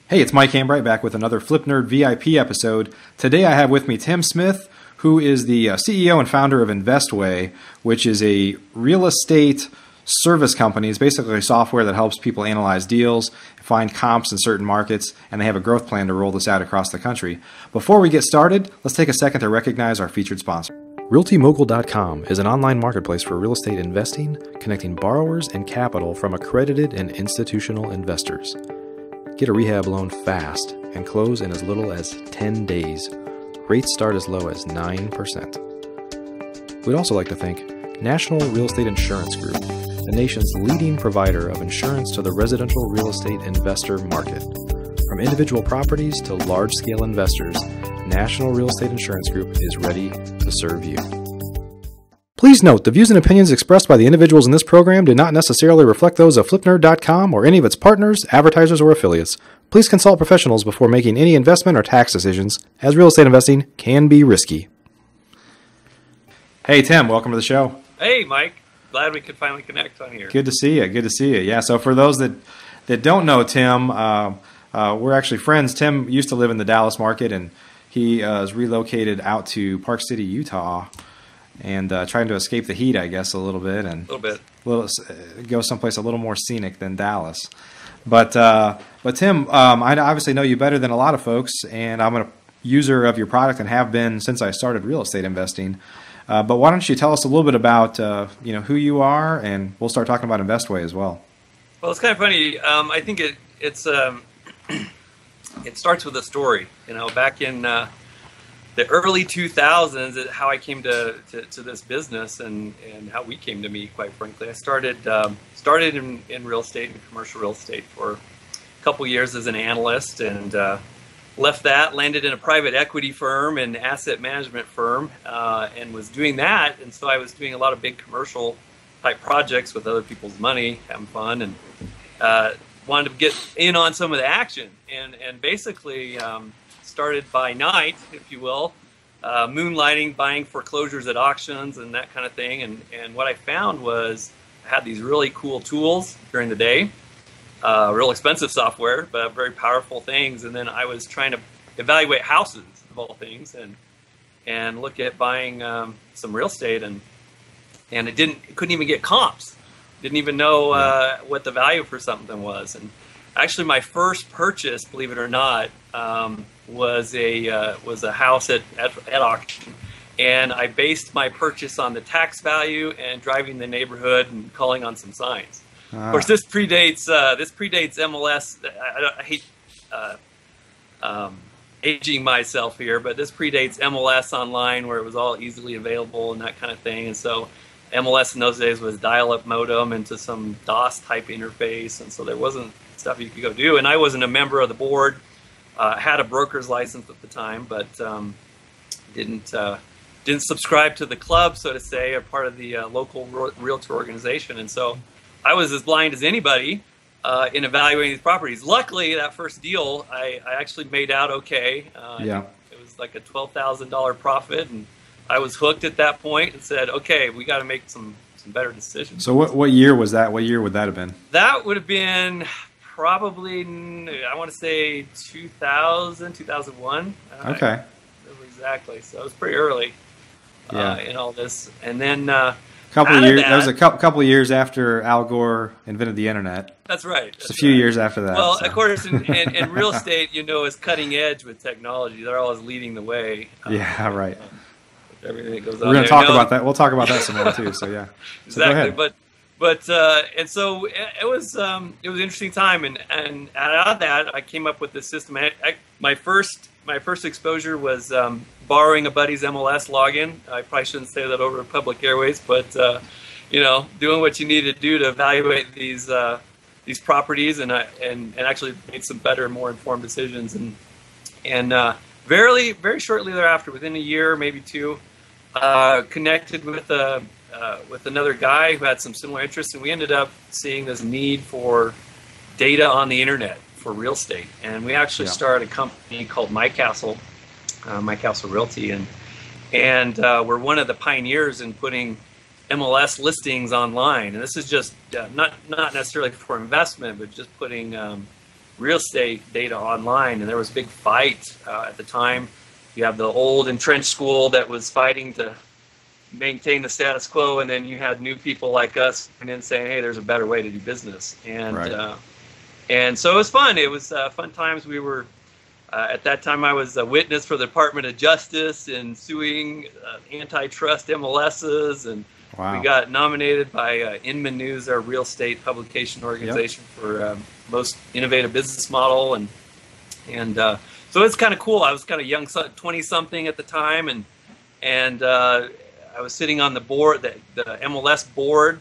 Hey, it's Mike Hambright back with another Flip Nerd VIP episode. Today I have with me Tim Smith, who is the CEO and founder of Investway, which is a real estate service company. It's basically software that helps people analyze deals, find comps in certain markets, and they have a growth plan to roll this out across the country. Before we get started, let's take a second to recognize our featured sponsor. RealtyMogul.com is an online marketplace for real estate investing, connecting borrowers and capital from accredited and institutional investors. Get a rehab loan fast and close in as little as 10 days. Rates start as low as 9%. We'd also like to thank National Real Estate Insurance Group, the nation's leading provider of insurance to the residential real estate investor market. From individual properties to large-scale investors, National Real Estate Insurance Group is ready to serve you. Please note, the views and opinions expressed by the individuals in this program do not necessarily reflect those of FlipNerd.com or any of its partners, advertisers, or affiliates. Please consult professionals before making any investment or tax decisions, as real estate investing can be risky. Hey, Tim, welcome to the show. Hey, Mike. Glad we could finally connect on here. Good to see you. Good to see you. Yeah, so for those that don't know Tim, we're actually friends. Tim used to live in the Dallas market, and he is relocated out to Park City, Utah, and trying to escape the heat, I guess, a little bit, and go someplace a little more scenic than Dallas. But Tim, I obviously know you better than a lot of folks, and I'm a user of your product and have been since I started real estate investing. But why don't you tell us a little bit about who you are, and we'll start talking about Investway as well. Well, it's kind of funny. I think it starts with a story. Back in the early 2000s, how I came to this business and how we came to meet, quite frankly. I started in real estate and commercial real estate for a couple years as an analyst, and left that, landed in a private equity firm and asset management firm, and was doing that. And so I was doing a lot of big commercial type projects with other people's money, having fun, and wanted to get in on some of the action, and basically started by night, if you will, moonlighting, buying foreclosures at auctions and that kind of thing. And what I found was I had these really cool tools during the day, real expensive software, but very powerful things. And then I was trying to evaluate houses, of all things, and look at buying some real estate, and couldn't even get comps. Didn't even know what the value for something was. And actually, my first purchase, believe it or not, was a house at auction, and I based my purchase on the tax value and driving the neighborhood and calling on some signs. Of course, this predates MLS. I hate aging myself here, but this predates MLS online, where it was all easily available and that kind of thing. And so MLS in those days was dial-up modem into some DOS type interface, and so there wasn't stuff you could go do. And I wasn't a member of the board. Had a broker's license at the time, but didn't subscribe to the club, so to say, or part of the local realtor organization. And so I was as blind as anybody in evaluating these properties. Luckily, that first deal, I actually made out okay. It was like a $12,000 profit, and I was hooked at that point and said, okay, we got to make some better decisions. So what year was that? What year would that have been? That would have been probably, I want to say 2000, 2001. Okay. Exactly. So it was pretty early in all this. And then that was a couple of years after Al Gore invented the internet. That's right. Just a few years after that. Well, of course, in real estate, is cutting edge with technology. They're always leading the way. Right. Everything that goes on. We're going to talk about that. We'll talk about that some more too. So yeah. Exactly. So go ahead. But and so it was an interesting time, and out of that I came up with this system. My first exposure was borrowing a buddy's MLS login. I probably shouldn't say that over public airways, but doing what you need to do to evaluate these properties, and actually made some better, more informed decisions. And very shortly thereafter, within a year, maybe two, connected with another guy who had some similar interests, and we ended up seeing this need for data on the internet for real estate. And we actually started a company called My Castle Realty, and we're one of the pioneers in putting MLS listings online, and this is just not necessarily for investment, but just putting real estate data online. And there was a big fight at the time. You have the old entrenched school that was fighting to maintain the status quo, and then you had new people like us coming in saying, "Hey, there's a better way to do business." And and so it was fun. It was fun times. We were at that time I was a witness for the Department of Justice in suing antitrust MLSs, and we got nominated by Inman News, our real estate publication organization, for most innovative business model, and so it's kind of cool. I was kind of young, 20-something at the time, and I was sitting on the board, the MLS board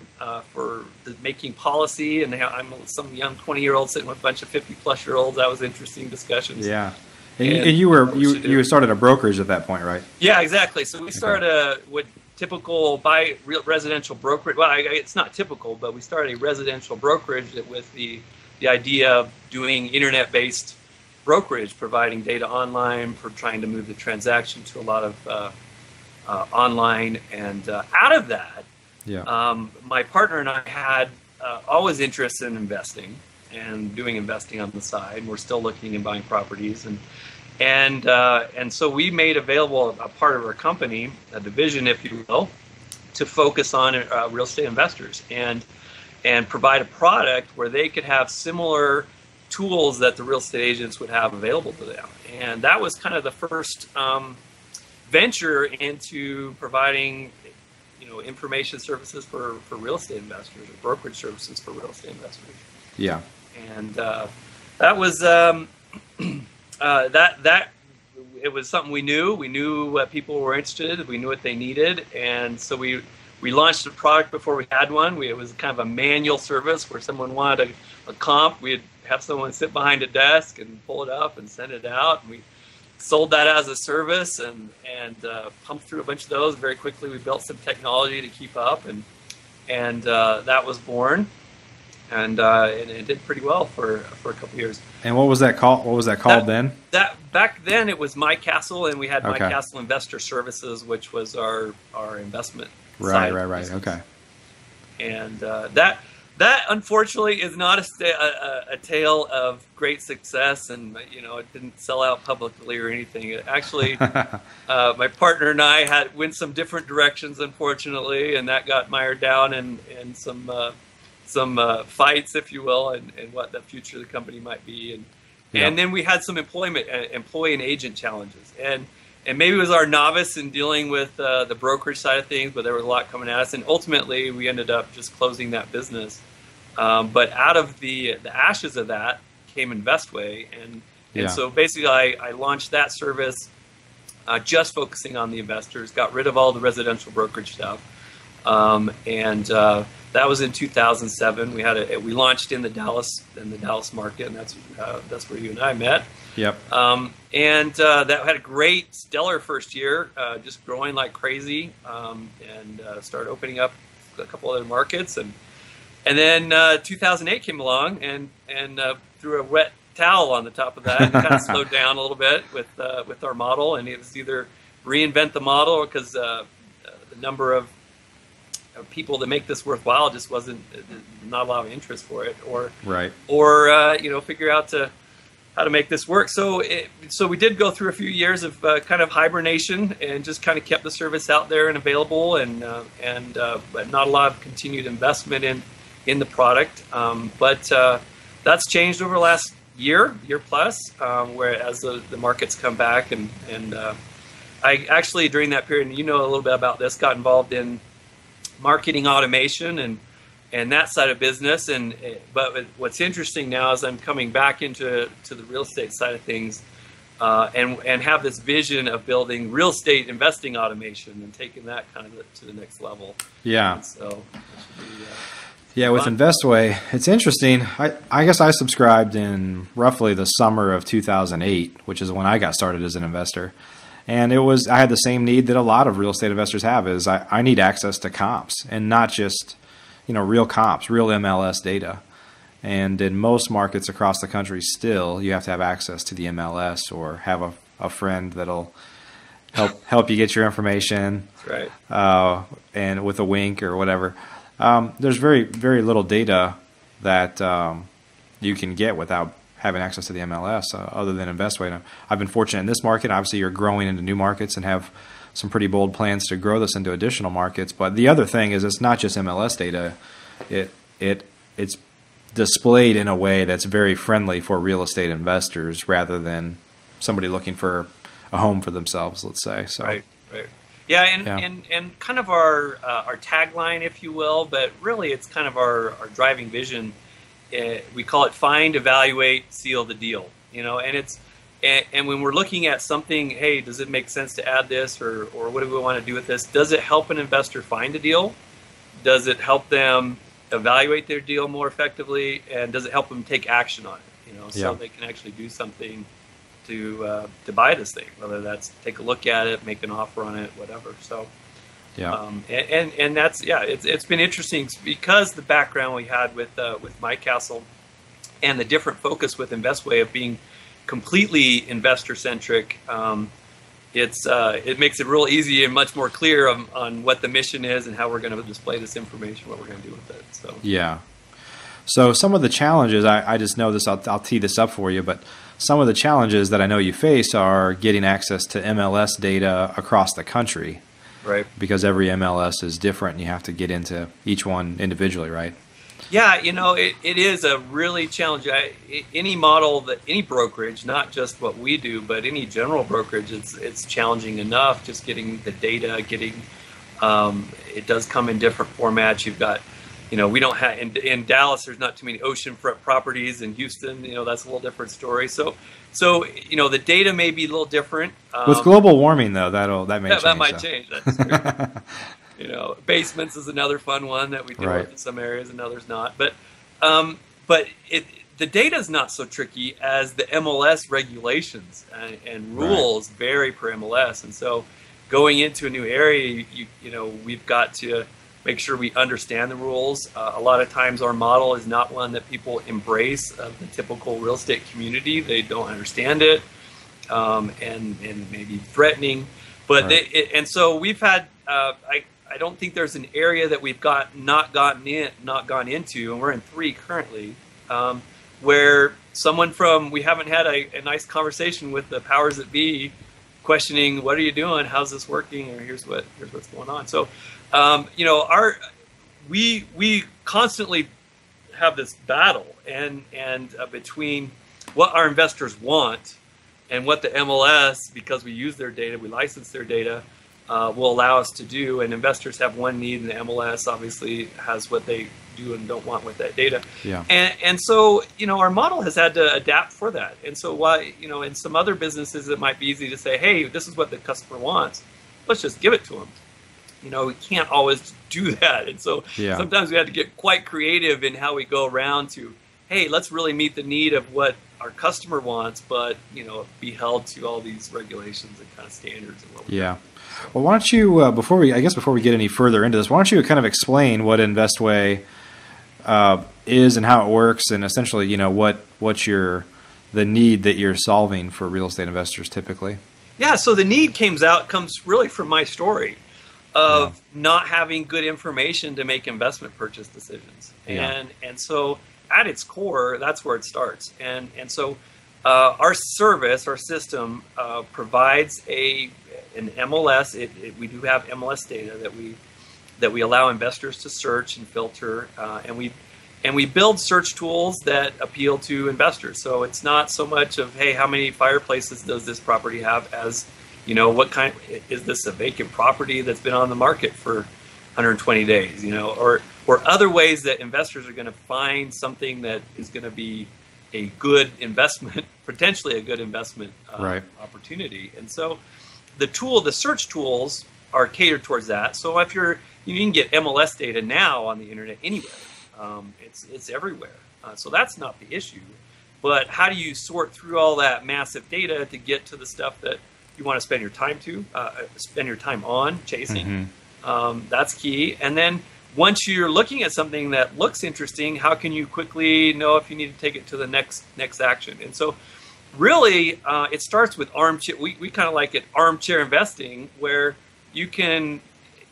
for making policy, and I'm some young 20-year-old sitting with a bunch of 50-plus-year-olds. That was interesting discussions. Yeah, and you started a brokerage at that point, right? Yeah, exactly. So we started with typical residential brokerage. Well, it's not typical, but we started a residential brokerage with the idea of doing internet-based brokerage, providing data online, for trying to move the transaction to a lot of online. And out of that, my partner and I had always interest in investing and doing investing on the side. We're still looking and buying properties, and so we made available a part of our company, a division, if you will, to focus on real estate investors and provide a product where they could have similar tools that the real estate agents would have available to them. And that was kind of the first venture into providing, information services for real estate investors, or brokerage services for real estate investors. Yeah. And that was it was something we knew. We knew what people were interested in. We knew what they needed, and so we launched a product before we had one. It was kind of a manual service where someone wanted a comp. We'd have someone sit behind a desk and pull it up and send it out. And we sold that as a service and pumped through a bunch of those. Very quickly, we built some technology to keep up, and that was born. And it did pretty well for a couple of years. And what was that called? What was that called then? That back then it was My Castle, and we had My Castle Investor Services, which was our investment. Right. Okay. And that unfortunately is not a tale of great success, and it didn't sell out publicly or anything. It actually, my partner and I went some different directions, unfortunately, and that got mired down in some fights, if you will, and what the future of the company might be, and then we had some employee and agent challenges, and maybe it was our novice in dealing with the brokerage side of things, but there was a lot coming at us, and ultimately we ended up just closing that business. But out of the ashes of that came Investway, and so basically I launched that service, just focusing on the investors, got rid of all the residential brokerage stuff, and that was in 2007. We launched in the Dallas market, and that's where you and I met. Yep. And that had a great, stellar first year, just growing like crazy, and started opening up a couple other markets, and then 2008 came along and threw a wet towel on the top of that, and kind of slowed down a little bit with our model, and it was either reinvent the model, because the number of people that make this worthwhile just wasn't, not a lot of interest for it, or figure out how to make this work. So we did go through a few years of kind of hibernation, and just kind of kept the service out there and available, but not a lot of continued investment in the product. But that's changed over the last year plus, whereas the markets come back, and I actually, during that period, and a little bit about this, got involved in marketing automation and that side of business. But what's interesting now is I'm coming back into the real estate side of things, and have this vision of building real estate investing automation and taking that kind of to the next level. Yeah. And so with Investway, it's interesting. I guess I subscribed in roughly the summer of 2008, which is when I got started as an investor. And I had the same need that a lot of real estate investors have, is I need access to comps, and not just, real comps, real MLS data. And in most markets across the country still, you have to have access to the MLS, or have a friend that'll help you get your information. That's right. And with a wink or whatever. There's very, very little data that you can get without having access to the MLS other than Investway. Now, I've been fortunate in this market. Obviously, you're growing into new markets and have some pretty bold plans to grow this into additional markets. But the other thing is it's not just MLS data. It's displayed in a way that's very friendly for real estate investors rather than somebody looking for a home for themselves, let's say. So. Right. Yeah, and kind of our tagline, if you will, but really it's kind of our driving vision. We call it find, evaluate, seal the deal. And when we're looking at something, hey, does it make sense to add this, or what do we want to do with this? Does it help an investor find a deal? Does it help them evaluate their deal more effectively? And does it help them take action on it? So they can actually do something to buy this thing, whether that's take a look at it, make an offer on it, whatever. So, and that's it's been interesting because the background we had with My Castle and the different focus with Investway of being completely investor centric. It makes it real easy and much more clear on what the mission is and how we're going to display this information, what we're going to do with it. So So some of the challenges, I just know this, I'll tee this up for you, but some of the challenges that I know you face are getting access to MLS data across the country. Right. Because every MLS is different and you have to get into each one individually, right? Yeah, it is a really challenging. Any model, any brokerage, not just what we do, but any general brokerage, it's challenging enough just getting the data, it does come in different formats. You've got, we don't have, in Dallas, there's not too many oceanfront properties. In Houston, that's a little different story. So the data may be a little different. With global warming, though, that may change. That might change. That's true. Basements is another fun one that we deal with in some areas and others not. But the data is not so tricky as the MLS regulations and rules vary per MLS. And so going into a new area, we've got to make sure we understand the rules. A lot of times our model is not one that people embrace of the typical real estate community. They don't understand it and maybe threatening. But and so we've had I don't think there's an area that we've not gone into, and we're in 3 currently, where we haven't had a nice conversation with the powers that be, questioning what are you doing, how's this working, or here's what's going on. So, we constantly have this battle and between what our investors want and what the MLS, because we use their data, we license their data, will allow us to do. And investors have one need, and the MLS obviously has what they do and don't want with that data. Yeah. And so, our model has had to adapt for that. And so why, in some other businesses, it might be easy to say, hey, this is what the customer wants. Let's just give it to them. We can't always do that. And so sometimes we have to get quite creative in how we go around to, hey, let's really meet the need of what our customer wants, but, be held to all these regulations and kind of standards and what we do. Well, why don't you, before we get any further into this, why don't you kind of explain what Investway is and how it works, and essentially, what's the need that you're solving for real estate investors typically? Yeah, so the need comes really from my story of not having good information to make investment purchase decisions. And so at its core, that's where it starts. And so our system provides an MLS. We do have MLS data that we allow investors to search and filter, and we build search tools that appeal to investors. So it's not so much of, hey, how many fireplaces does this property have, as what kind, is this a vacant property that's been on the market for 120 days, or other ways that investors are going to find something that is going to be a good investment, potentially a good investment opportunity. And so the search tools are catered towards that. So if you can get MLS data now on the internet anywhere. It's everywhere. So that's not the issue. But how do you sort through all that massive data to get to the stuff that you want to spend your time on chasing? That's key. And then once you're looking at something that looks interesting, how can you quickly know if you need to take it to the next action? And so really, it starts with armchair. We kind of like it armchair investing, where you can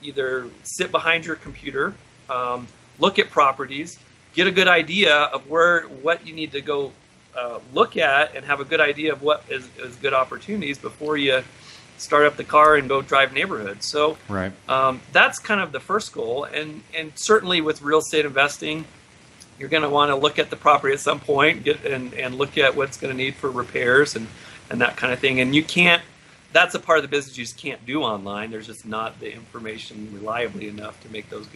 either sit behind your computer, look at properties, get a good idea of what you need to go look at, and have a good idea of what is good opportunities before you start up the car and go drive neighborhoods. So Right. that's kind of the first goal. And certainly with real estate investing, you're going to want to look at the property at some point, and look at what's going to need for repairs and that kind of thing. And you can't, that's a part of the business you just can't do online. There's just not the information reliably enough to make those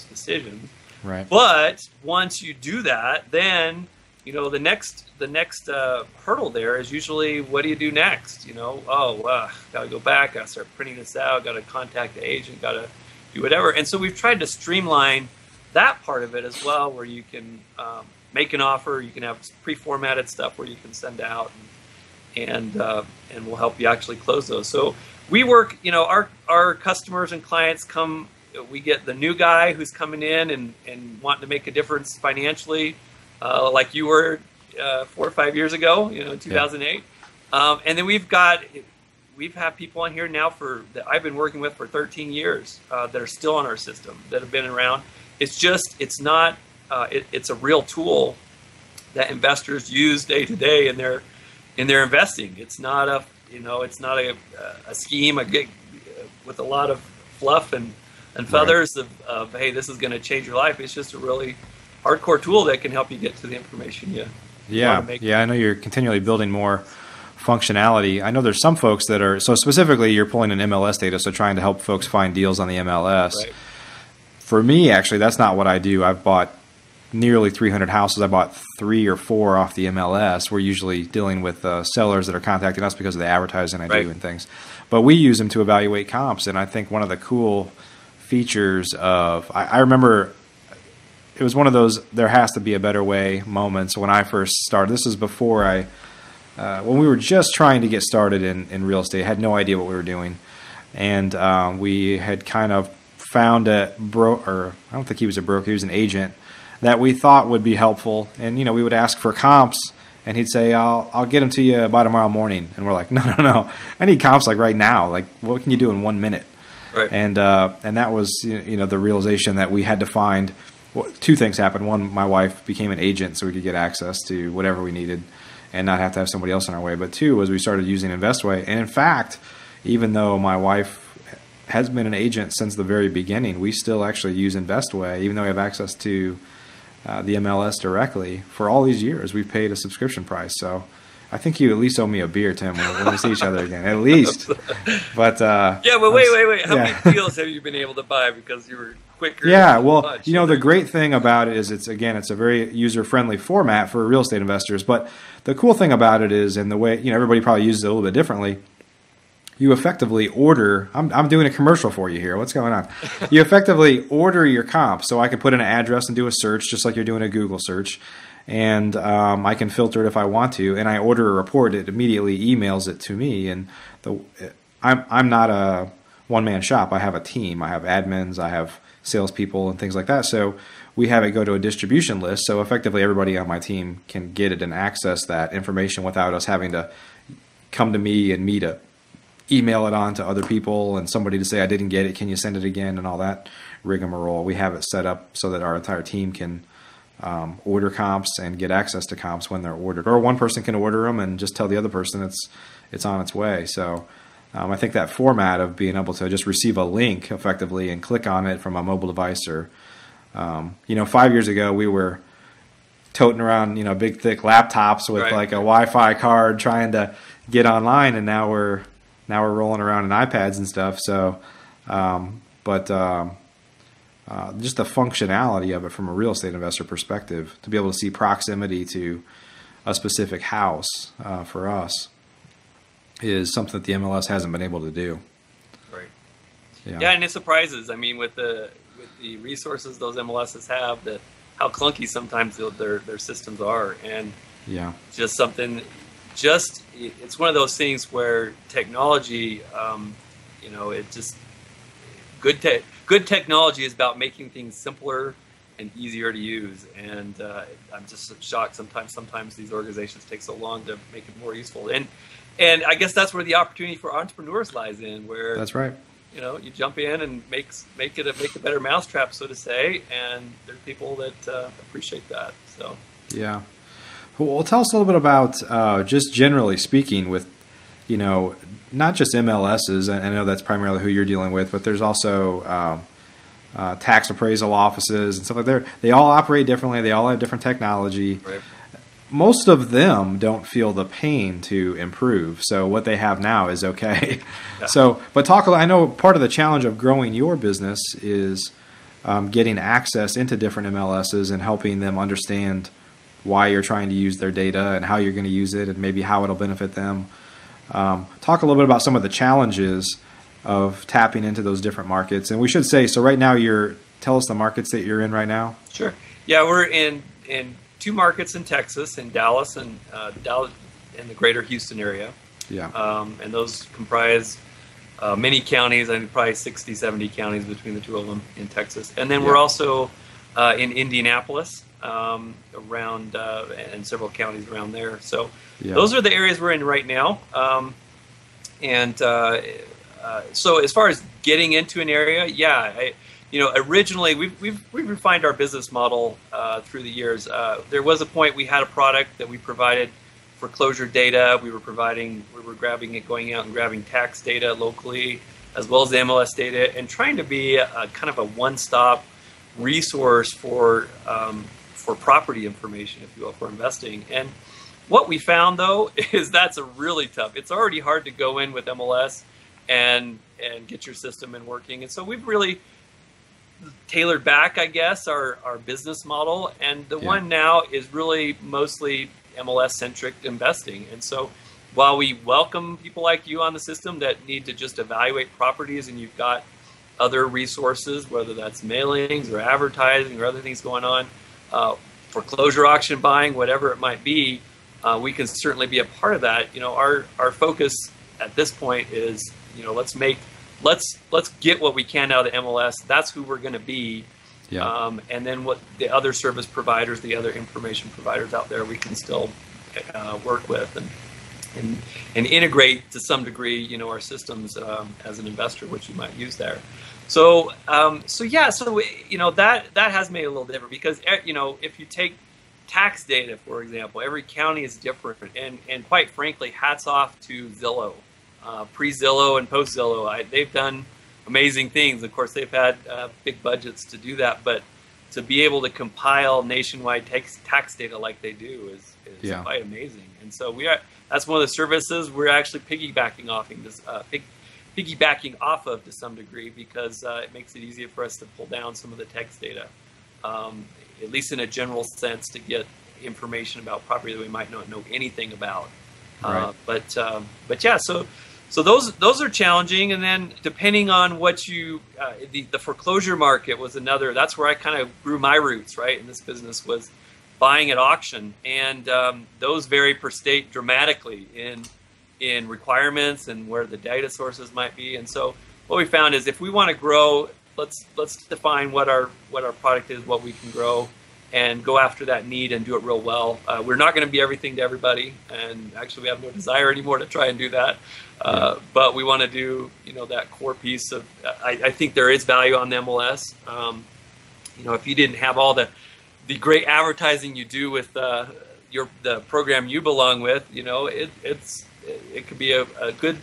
decisions. Right. But once you do that, then the next hurdle there is usually, what do you do next? Got to go back, got to start printing this out, got to contact the agent, got to do whatever. And so we've tried to streamline that part of it as well, where you can make an offer, you can have pre-formatted stuff where you can send out, and we'll help you actually close those. So we work, our customers and clients come, we get the new guy who's coming in and wanting to make a difference financially, like you were 4 or 5 years ago, in 2008. Yeah. And then we've had people on here now that I've been working with for 13 years that are still on our system, that have been around. It's a real tool that investors use day to day in their investing. It's not a scheme with a lot of fluff and feathers of hey, this is going to change your life. It's just a really hardcore tool that can help you get to the information you want to make. Yeah, I know you're continually building more functionality. I know there's some folks that are, so specifically you're pulling in MLS data, so trying to help folks find deals on the MLS. Right. For me, actually, that's not what I do. I've bought nearly 300 houses. I bought 3 or 4 off the MLS. We're usually dealing with sellers that are contacting us because of the advertising I do and things. But we use them to evaluate comps, and I think one of the cool features of, I remember it was one of those there has to be a better way moments when I first started. This is before when we were just trying to get started in real estate, had no idea what we were doing. And we had kind of found a broker, I don't think he was a broker, he was an agent, that we thought would be helpful. And, we would ask for comps, and he'd say, I'll get them to you by tomorrow morning. And we're like, no, I need comps like right now. Like, what can you do in 1 minute? Right. And that was, the realization that we had to find. Well, 2 things happened. One, my wife became an agent so we could get access to whatever we needed and not have to have somebody else in our way. But 2 was we started using Investway. And in fact, even though my wife has been an agent since the very beginning, we still actually use Investway, even though we have access to the MLS directly. For all these years, we've paid a subscription price. So I think you at least owe me a beer, Tim, when we see each other again, at least. But but wait. How many deals have you been able to buy because you were quicker? Yeah, well, the great thing about it is it's a very user-friendly format for real estate investors. But the cool thing about it is, and the way everybody probably uses it a little bit differently, you effectively order. I'm doing a commercial for you here. What's going on? You effectively order your comp. So I can put in an address and do a search, just like you're doing a Google search. And I can filter it if I want to, and I order a report. It immediately emails it to me. And I'm not a one-man shop. I have a team. I have admins. I have salespeople and things like that. So we have it go to a distribution list. So effectively, everybody on my team can get it and access that information without us having to come to me and me to email it on to other people and somebody to say, I didn't get it. Can you send it again? And all that rigmarole. We have it set up so that our entire team can order comps and get access to comps when they're ordered, or one person can order them and just tell the other person it's on its way. So I think that format of being able to just receive a link effectively and click on it from a mobile device, or 5 years ago we were toting around big thick laptops with like a Wi-Fi card trying to get online, and now we're rolling around in iPads and stuff. So just the functionality of it from a real estate investor perspective, to be able to see proximity to a specific house for us is something that the MLS hasn't been able to do. Right. Yeah, and it surprises. I mean, with the resources those MLSs have, how clunky sometimes their systems are, and it's one of those things where technology, good technology is about making things simpler and easier to use. And I'm just shocked sometimes these organizations take so long to make it more useful. And I guess that's where the opportunity for entrepreneurs lies in, where That's right. you jump in and make a better mousetrap, so to say, and there are people that appreciate that. So yeah. Well, tell us a little bit about just generally speaking with, not just MLSs. I know that's primarily who you're dealing with, but there's also tax appraisal offices and stuff like that. They all operate differently. They all have different technology. right. Most of them don't feel the pain to improve. So what they have now is okay. Yeah. So, but I know part of the challenge of growing your business is getting access into different MLSs and helping them understand why you're trying to use their data and how you're going to use it and maybe how it'll benefit them. Talk a little bit about some of the challenges of tapping into those different markets. And we should say, so right now tell us the markets that you're in right now. Sure. Yeah, we're in 2 markets in Texas, in Dallas and the greater Houston area. Yeah. And those comprise many counties, I think probably 60, 70 counties between the 2 of them in Texas. And then we're also in Indianapolis, around and several counties around there. So those are the areas we're in right now. So as far as getting into an area, originally we've refined our business model through the years. There was a point we had a product that we provided foreclosure data. We were grabbing it, going out and grabbing tax data locally, as well as the MLS data, and trying to be a kind of a one-stop resource for property information, if you will, for investing. And what we found, though, is that's a really tough. It's already hard to go in with MLS and get your system in working. And so we've really tailored back, I guess, our business model. And the one now is really mostly MLS-centric investing. And so while we welcome people like you on the system that need to just evaluate properties, and you've got other resources, whether that's mailings or advertising or other things going on, foreclosure auction buying, whatever it might be, we can certainly be a part of that. Our focus at this point is, let's get what we can out of MLS. That's who we're going to be. Yeah. And then what the other service providers, the other information providers out there, we can still work with and integrate to some degree, our systems as an investor, which you might use there. So that has made it a little different because, if you take tax data, for example, every county is different. And quite frankly, hats off to Zillow, pre-Zillow and post-Zillow. They've done amazing things. Of course, they've had big budgets to do that, but to be able to compile nationwide tax data like they do is quite amazing. And so that's one of the services we're actually piggybacking off of to some degree, because it makes it easier for us to pull down some of the text data, at least in a general sense, to get information about property that we might not know anything about. Right. But yeah, so those are challenging. And then depending on what the foreclosure market was another. That's where I kind of grew my roots, right, in this business, was buying at auction, and those vary per state dramatically in requirements and where the data sources might be. And so what we found is, if we want to grow, let's define what our product is, what we can grow, and go after that need and do it real well. We're not going to be everything to everybody, and actually we have no desire anymore to try and do that. But we want to do that core piece of. I think there is value on the MLS. If you didn't have all the great advertising you do with the program you belong with, it could be a good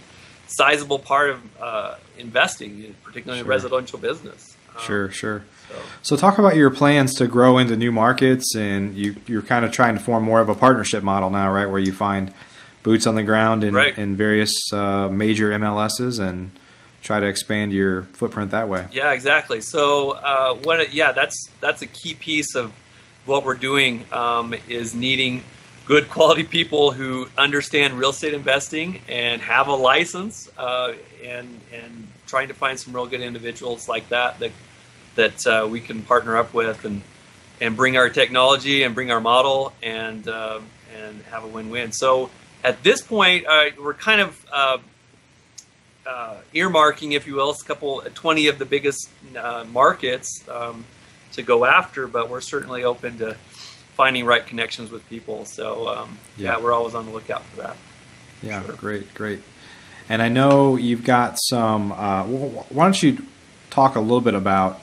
sizable part of investing, particularly in residential business. Sure. So talk about your plans to grow into new markets, and you're kind of trying to form more of a partnership model now, right, where you find boots on the ground in various major MLSs and try to expand your footprint that way. Yeah, exactly. So that's a key piece of what we're doing, is needing good quality people who understand real estate investing and have a license, and trying to find some real good individuals like that we can partner up with and bring our technology and bring our model and have a win-win. So at this point, we're kind of earmarking, if you will, 20 of the biggest markets go after, but we're certainly open to finding right connections with people. So we're always on the lookout for that. Yeah, sure. Great. And I know you've got some. Why don't you talk a little bit about?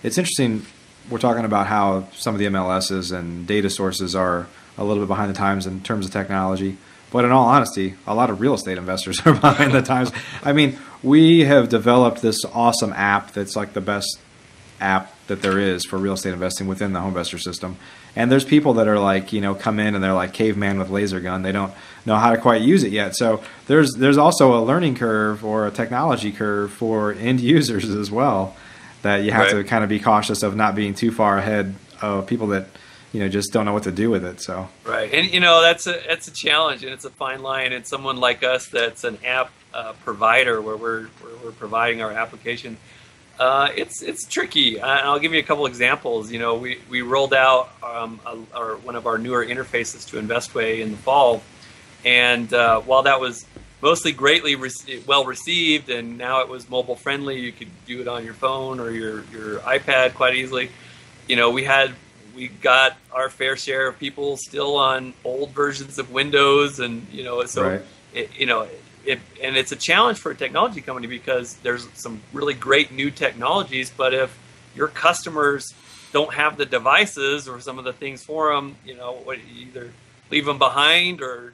It's interesting. We're talking about how some of the MLSs and data sources are a little bit behind the times in terms of technology. But in all honesty, a lot of real estate investors are behind the times. I mean, we have developed this awesome app that's like the best app that there is for real estate investing within the HomeVestor system. And there's people that are like, come in and they're like caveman with laser gun. They don't know how to quite use it yet. So there's also a learning curve or a technology curve for end users as well that you have to kind of be cautious of not being too far ahead of people that just don't know what to do with it. So right, and that's a challenge, and it's a fine line. And someone like us that's an app provider where we're providing our application, it's tricky. I'll give you a couple examples. We rolled out one of our newer interfaces to Investway in the fall, and while that was mostly greatly well received, and now it was mobile friendly, you could do it on your phone or your iPad quite easily. We got our fair share of people still on old versions of Windows, and so and it's a challenge for a technology company because there's some really great new technologies, but if your customers don't have the devices or some of the things for them, you either leave them behind, or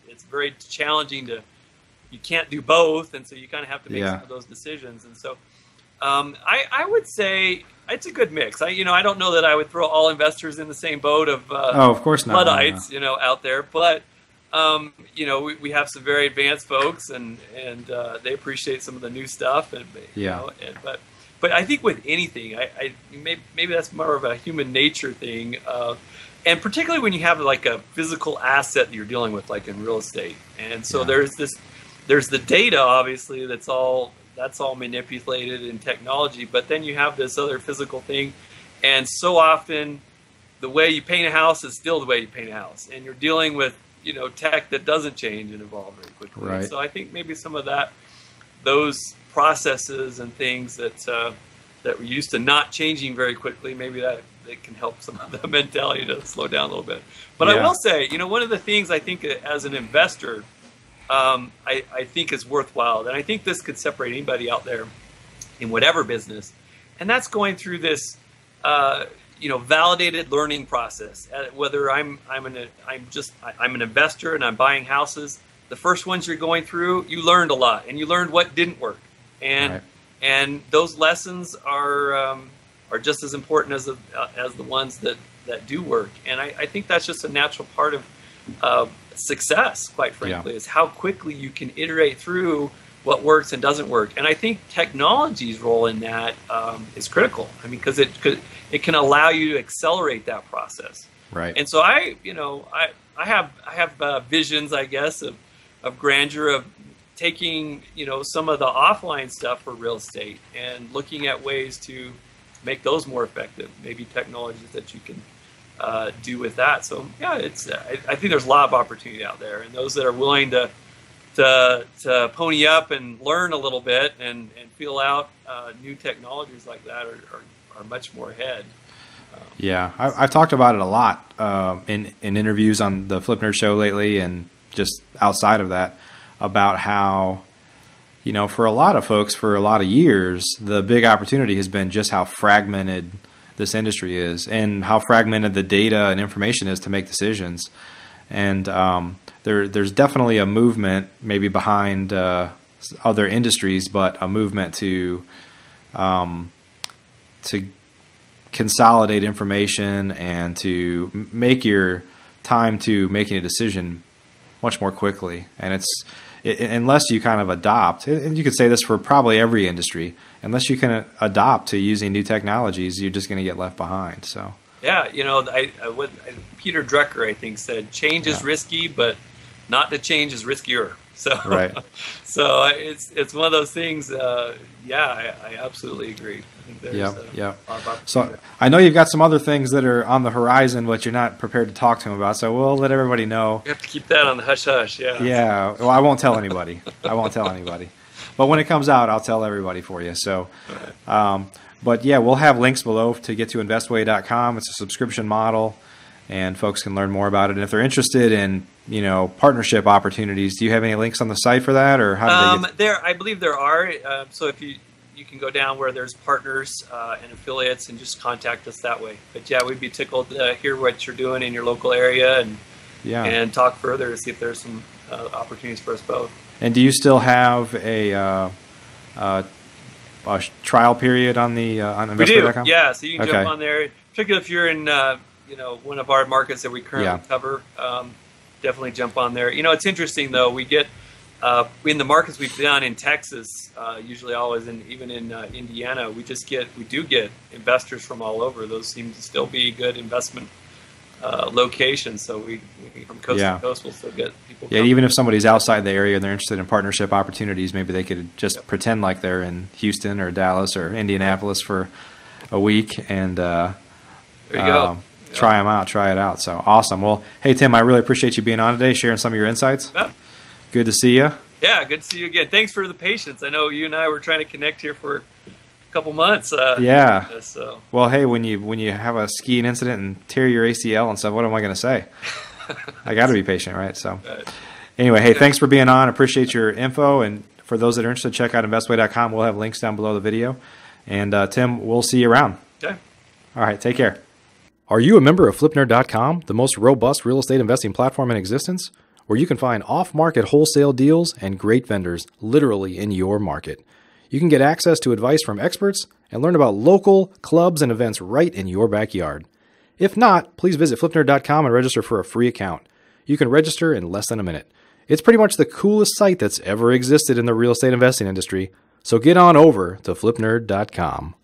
it's very challenging you can't do both, and so you kind of have to make some of those decisions. And so I would say it's a good mix. I don't know that I would throw all investors in the same boat of of course not, Luddites, out there, but we have some very advanced folks, and they appreciate some of the new stuff, but I think with anything, maybe that's more of a human nature thing, and particularly when you have like a physical asset that you're dealing with, like in real estate, and so there's the data, obviously, that's all manipulated in technology, but then you have this other physical thing, and so often the way you paint a house is still the way you paint a house, and you're dealing with tech that doesn't change and evolve very quickly. Right. So I think maybe some of those processes and things that we're used to not changing very quickly, maybe that can help some of the mentality to slow down a little bit. But I will say, one of the things I think as an investor, I think is worthwhile, and I think this could separate anybody out there in whatever business, and that's going through this validated learning process. Whether I'm an investor and I'm buying houses, the first ones you're going through, you learned a lot, and you learned what didn't work, and those lessons are just as important as the ones that do work. And I think that's just a natural part of success, quite frankly, is how quickly you can iterate through what works and doesn't work. And I think technology's role in that is critical. I mean, because it can allow you to accelerate that process. Right. And so I have visions, I guess, of grandeur, of taking some of the offline stuff for real estate and looking at ways to make those more effective. Maybe technologies that you can do with that. So I think there's a lot of opportunity out there, and those that are willing to pony up and learn a little bit and feel out new technologies like that are much more ahead. I've talked about it a lot in interviews on the Flip Nerd Show lately, and just outside of that, about how for a lot of folks for a lot of years, the big opportunity has been just how fragmented this industry is, and how fragmented the data and information is to make decisions. And there's definitely a movement, maybe behind other industries, but a movement to consolidate information and to make your time to making a decision much more quickly. And unless you kind of adopt, and you could say this for probably every industry, unless you can adopt to using new technologies, you're just going to get left behind. So Peter Drucker, I think, said change is risky, but not to change is riskier. So so it's one of those things. I absolutely agree. I think there's So I know you've got some other things that are on the horizon, but you're not prepared to talk to them about. So we'll let everybody know. You have to keep that on the hush hush. Yeah. Well, I won't tell anybody. But when it comes out, I'll tell everybody for you. So, But yeah, we'll have links below to get to investway.com. It's a subscription model, and folks can learn more about it. And if they're interested in, partnership opportunities, do you have any links on the site for that, or how do they get there? I believe there are. So if you can go down where there's partners and affiliates and just contact us that way. But yeah, we'd be tickled to hear what you're doing in your local area and talk further to see if there's some opportunities for us both. And do you still have a trial period on the on investor.com? We do, yeah. So you can jump on there, particularly if you're in one of our markets that we currently cover. Definitely jump on there. It's interesting though. We get in the markets we've done in Texas, usually always, and even in Indiana, we do get investors from all over. Those seem to still be good investment locations. So we from coast to coast, we'll still get people. Yeah, even if somebody's outside the area and they're interested in partnership opportunities, maybe they could just pretend like they're in Houston or Dallas or Indianapolis for a week and there you go. Try them out, try it out. So awesome. Well, hey Tim, I really appreciate you being on today, sharing some of your insights. Yeah. Good to see you. Yeah, good to see you again. Thanks for the patience. I know you and I were trying to connect here for a couple months. So. Well, hey, when you have a skiing incident and tear your ACL and stuff, what am I going to say? I got to be patient, right? So, anyway, hey, thanks for being on. Appreciate your info, and for those that are interested, check out investway.com. We'll have links down below the video. And Tim, we'll see you around. Okay. All right, take care. Are you a member of FlipNerd.com, the most robust real estate investing platform in existence, where you can find off-market wholesale deals and great vendors literally in your market? You can get access to advice from experts and learn about local clubs and events right in your backyard. If not, please visit FlipNerd.com and register for a free account. You can register in less than a minute. It's pretty much the coolest site that's ever existed in the real estate investing industry, so get on over to FlipNerd.com.